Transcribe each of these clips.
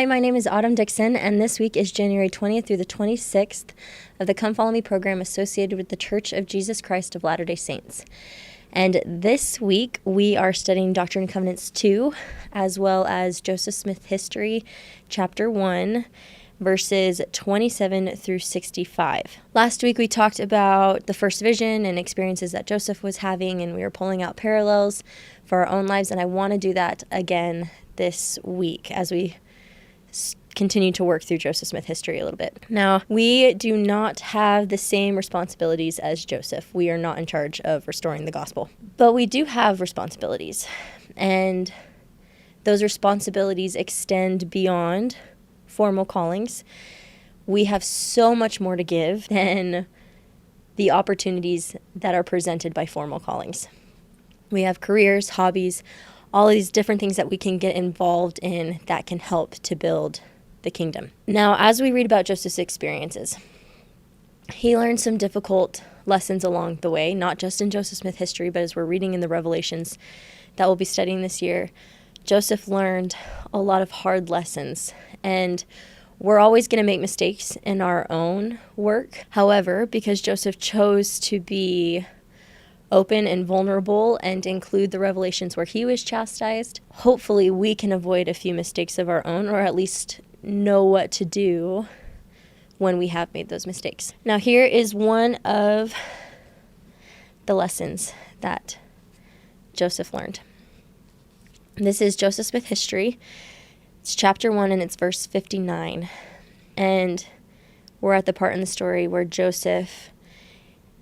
Hi, my name is Autumn Dickson, and this week is January 20th through the 26th of the Come Follow Me program associated with the Church of Jesus Christ of Latter-day Saints. And this week, we are studying Doctrine and Covenants 2, as well as Joseph Smith History, Chapter 1, verses 27 through 65. Last week, we talked about the first vision and experiences that Joseph was having, and we were pulling out parallels for our own lives, and I want to do that again this week as we continue to work through Joseph Smith history a little bit. Now, we do not have the same responsibilities as Joseph. We are not in charge of restoring the gospel. But we do have responsibilities, and those responsibilities extend beyond formal callings. We have so much more to give than the opportunities that are presented by formal callings. We have careers, hobbies, all of these different things that we can get involved in that can help to build the kingdom. Now, as we read about Joseph's experiences, he learned some difficult lessons along the way, not just in Joseph Smith history, but as we're reading in the Revelations that we'll be studying this year, Joseph learned a lot of hard lessons, and we're always going to make mistakes in our own work. However, because Joseph chose to be open and vulnerable and include the revelations where he was chastised, hopefully we can avoid a few mistakes of our own, or at least know what to do when we have made those mistakes. Now, here is one of the lessons that Joseph learned. This is Joseph Smith History. It's chapter 1 and it's verse 59. And we're at the part in the story where Joseph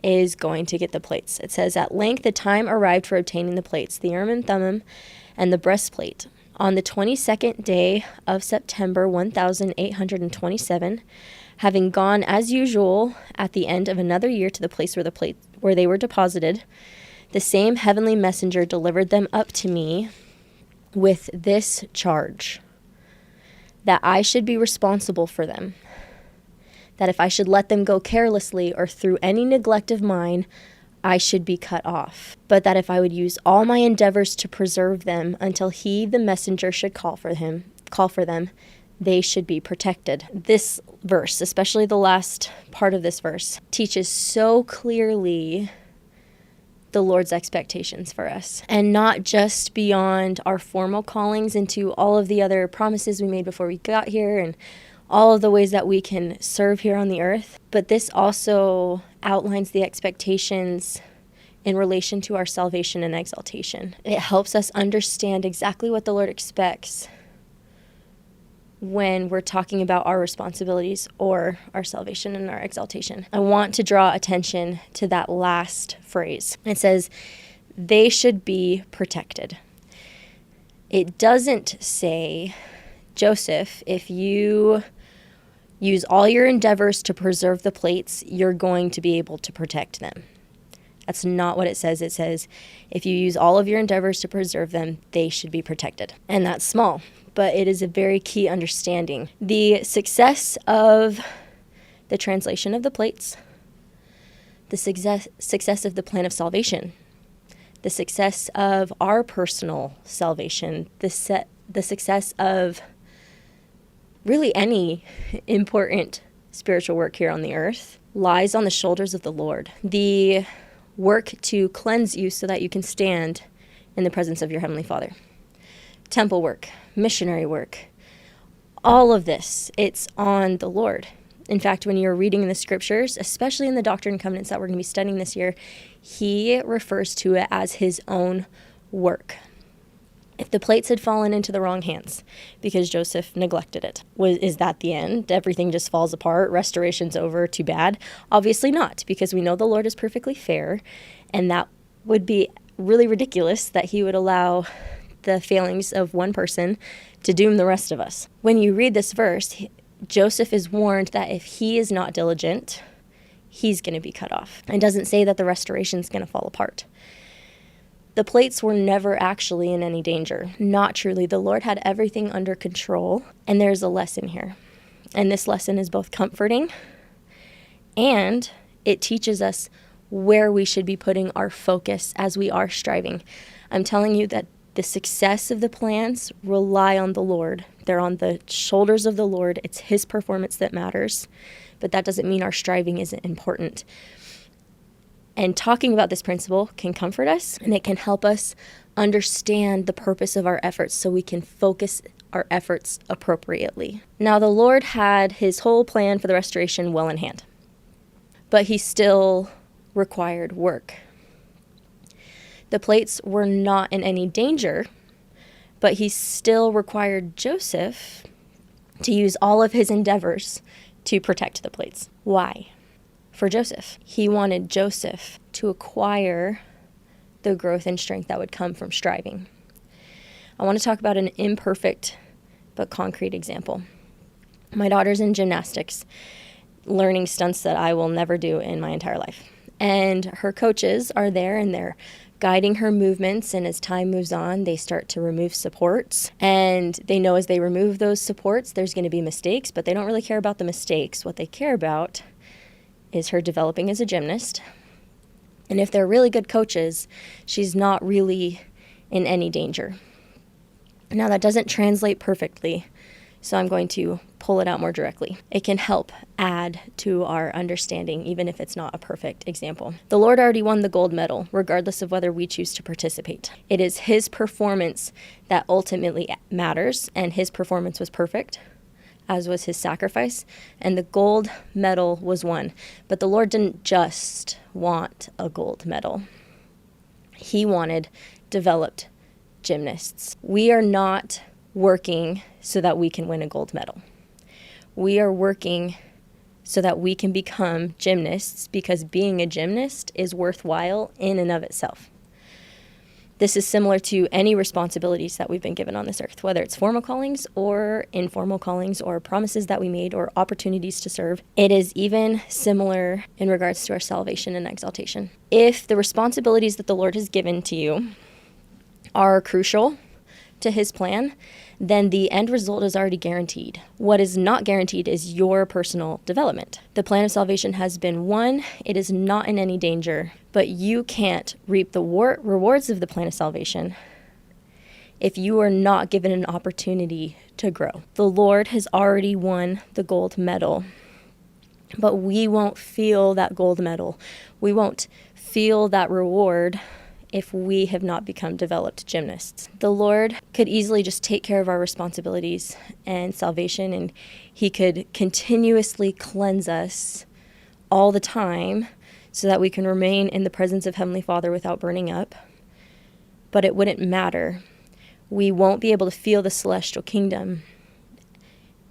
is going to get the plates. It says, "At length the time arrived for obtaining the plates, the Urim and Thummim, and the breastplate. On the 22nd day of September 1827, having gone as usual at the end of another year to the place where they were deposited, the same heavenly messenger delivered them up to me with this charge, that I should be responsible for them, that if I should let them go carelessly or through any neglect of mine, I should be cut off, but that if I would use all my endeavors to preserve them until he, the messenger, should call for them, they should be protected." This verse, especially the last part of this verse, teaches so clearly the Lord's expectations for us, and not just beyond our formal callings into all of the other promises we made before we got here and all of the ways that we can serve here on the earth, but this also outlines the expectations in relation to our salvation and exaltation. It helps us understand exactly what the Lord expects when we're talking about our responsibilities or our salvation and our exaltation. I want to draw attention to that last phrase. It says, they should be protected. It doesn't say, Joseph, if you use all your endeavors to preserve the plates, you're going to be able to protect them. That's not what it says. It says, if you use all of your endeavors to preserve them, they should be protected. And that's small, but it is a very key understanding. The success of the translation of the plates, the success of the plan of salvation, the success of our personal salvation, the success of really any important spiritual work here on the earth lies on the shoulders of the Lord. The work to cleanse you so that you can stand in the presence of your Heavenly Father. Temple work, missionary work, all of this, it's on the Lord. In fact, when you're reading in the scriptures, especially in the Doctrine and Covenants that we're going to be studying this year, he refers to it as his own work. If the plates had fallen into the wrong hands because Joseph neglected it, is that the end? Everything just falls apart? Restoration's over? Too bad? Obviously not, because we know the Lord is perfectly fair, and that would be really ridiculous that he would allow the failings of one person to doom the rest of us. When you read this verse, Joseph is warned that if he is not diligent, he's going to be cut off. It doesn't say that the restoration is going to fall apart. The plates were never actually in any danger. Not truly. The Lord had everything under control, and there's a lesson here. And this lesson is both comforting, and it teaches us where we should be putting our focus as we are striving. I'm telling you that The success of the plans rely on the Lord. They're on the shoulders of the Lord. It's His performance that matters, but that doesn't mean our striving isn't important. And talking about this principle can comfort us, and it can help us understand the purpose of our efforts so we can focus our efforts appropriately. Now, the Lord had His whole plan for the restoration well in hand, but He still required work. The plates were not in any danger, but He still required Joseph to use all of his endeavors to protect the plates. Why? For Joseph. He wanted Joseph to acquire the growth and strength that would come from striving. I want to talk about an imperfect but concrete example. My daughter's in gymnastics, learning stunts that I will never do in my entire life. And her coaches are there and they're guiding her movements, and as time moves on, they start to remove supports. And they know as they remove those supports, there's going to be mistakes, but they don't really care about the mistakes. What they care about is her developing as a gymnast. And if they're really good coaches, she's not really in any danger. Now, that doesn't translate perfectly, so I'm going to pull it out more directly. It can help add to our understanding, even if it's not a perfect example. The Lord already won the gold medal, regardless of whether we choose to participate. It is His performance that ultimately matters, and His performance was perfect, as was His sacrifice, and the gold medal was won. But the Lord didn't just want a gold medal. He wanted developed gymnasts. We are not working so that we can win a gold medal. We are working so that we can become gymnasts, because being a gymnast is worthwhile in and of itself. This is similar to any responsibilities that we've been given on this earth, whether it's formal callings or informal callings or promises that we made or opportunities to serve. It is even similar in regards to our salvation and exaltation. If the responsibilities that the Lord has given to you are crucial to His plan, then the end result is already guaranteed. What is not guaranteed is your personal development. The plan of salvation has been won. It is not in any danger, but you can't reap the rewards of the plan of salvation if you are not given an opportunity to grow. The Lord has already won the gold medal, but we won't feel that gold medal. We won't feel that reward if we have not become developed gymnasts. The Lord could easily just take care of our responsibilities and salvation, and He could continuously cleanse us all the time so that we can remain in the presence of Heavenly Father without burning up. But it wouldn't matter. We won't be able to feel the celestial kingdom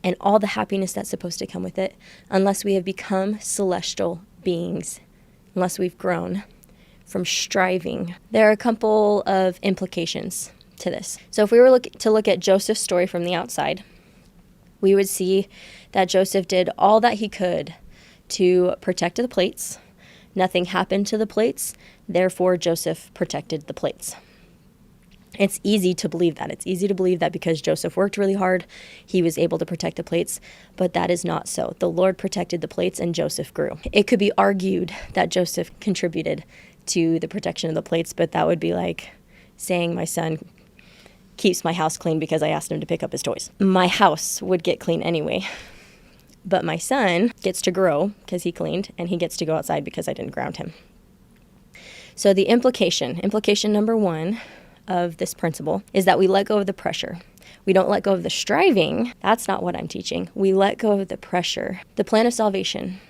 and all the happiness that's supposed to come with it unless we have become celestial beings, unless we've grown from striving. There are a couple of implications to this. So if we were to look at Joseph's story from the outside, we would see that Joseph did all that he could to protect the plates. Nothing happened to the plates, therefore Joseph protected the plates. It's easy to believe that. It's easy to believe that because Joseph worked really hard, he was able to protect the plates, but that is not so. The Lord protected the plates and Joseph grew. It could be argued that Joseph contributed to the protection of the plates, but that would be like saying my son keeps my house clean because I asked him to pick up his toys. My house would get clean anyway, but my son gets to grow because he cleaned, and he gets to go outside because I didn't ground him. So the implication number one of this principle is that we let go of the pressure. We don't let go of the striving. That's not what I'm teaching. We let go of the pressure. The plan of salvation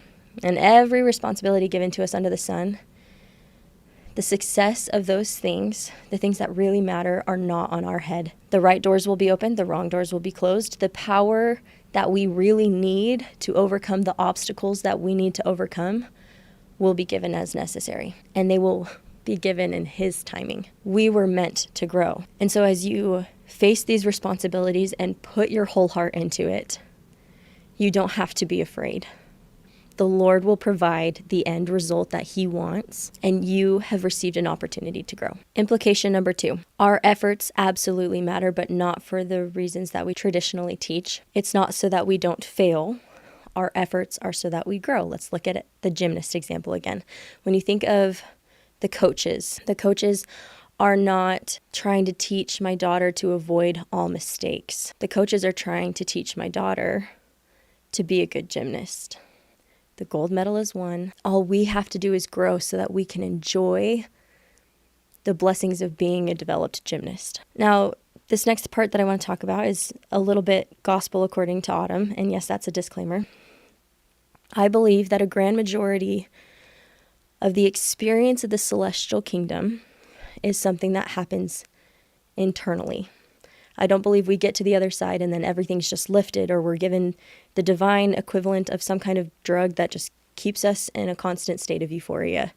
and every responsibility given to us under the sun, the success of those things, the things that really matter, are not on our head. The right doors will be opened, the wrong doors will be closed. The power that we really need to overcome the obstacles that we need to overcome will be given as necessary, and they will be given in His timing. We were meant to grow. And so as you face these responsibilities and put your whole heart into it, you don't have to be afraid. The Lord will provide the end result that He wants, and you have received an opportunity to grow. Implication number two, our efforts absolutely matter, but not for the reasons that we traditionally teach. It's not so that we don't fail. Our efforts are so that we grow. Let's look at the gymnast example again. When you think of the coaches are not trying to teach my daughter to avoid all mistakes. The coaches are trying to teach my daughter to be a good gymnast. The gold medal is won. All we have to do is grow so that we can enjoy the blessings of being a developed gymnast. Now, this next part that I want to talk about is a little bit gospel according to Autumn, and yes, that's a disclaimer. I believe that a grand majority of the experience of the celestial kingdom is something that happens internally. I don't believe we get to the other side and then everything's just lifted, or we're given the divine equivalent of some kind of drug that just keeps us in a constant state of euphoria.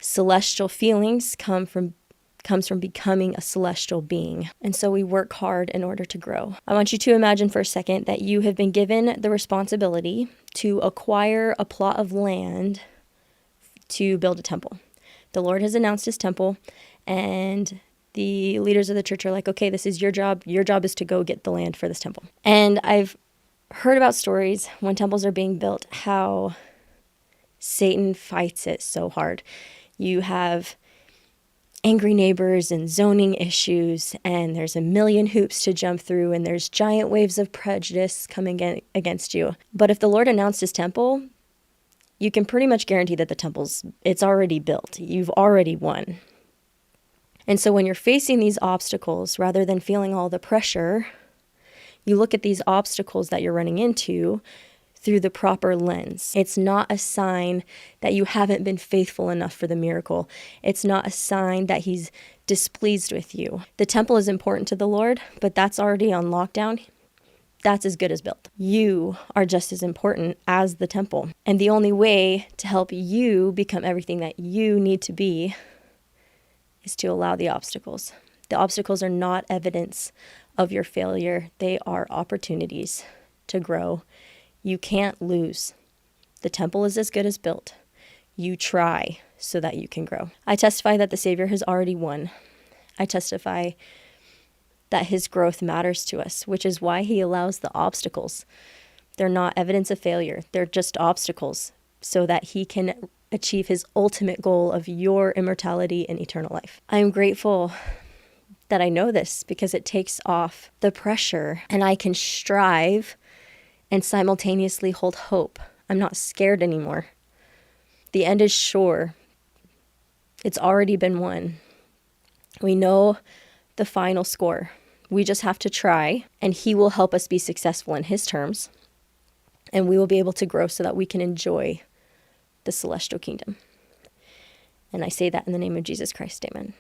Celestial feelings comes from becoming a celestial being. And so we work hard in order to grow. I want you to imagine for a second that you have been given the responsibility to acquire a plot of land to build a temple. The Lord has announced his temple, and the leaders of the church are like, okay, this is your job. Your job is to go get the land for this temple. And I've heard about stories when temples are being built, how Satan fights it so hard. You have angry neighbors and zoning issues, and there's a million hoops to jump through, and there's giant waves of prejudice coming against you. But if the Lord announced his temple, you can pretty much guarantee that it's already built. You've already won. And so when you're facing these obstacles, rather than feeling all the pressure, you look at these obstacles that you're running into through the proper lens. It's not a sign that you haven't been faithful enough for the miracle. It's not a sign that he's displeased with you. The temple is important to the Lord, but that's already on lockdown. That's as good as built. You are just as important as the temple. And the only way to help you become everything that you need to be is to allow the obstacles. The obstacles are not evidence of your failure. They are opportunities to grow. You can't lose. The temple is as good as built. You try so that you can grow. I testify that the Savior has already won. I testify that his growth matters to us, which is why he allows the obstacles. They're not evidence of failure. They're just obstacles so that he can achieve his ultimate goal of your immortality and eternal life. I'm grateful that I know this because it takes off the pressure, and I can strive and simultaneously hold hope. I'm not scared anymore. The end is sure. It's already been won. We know the final score. We just have to try, and he will help us be successful in his terms, and we will be able to grow so that we can enjoy the celestial kingdom. And I say that in the name of Jesus Christ, amen.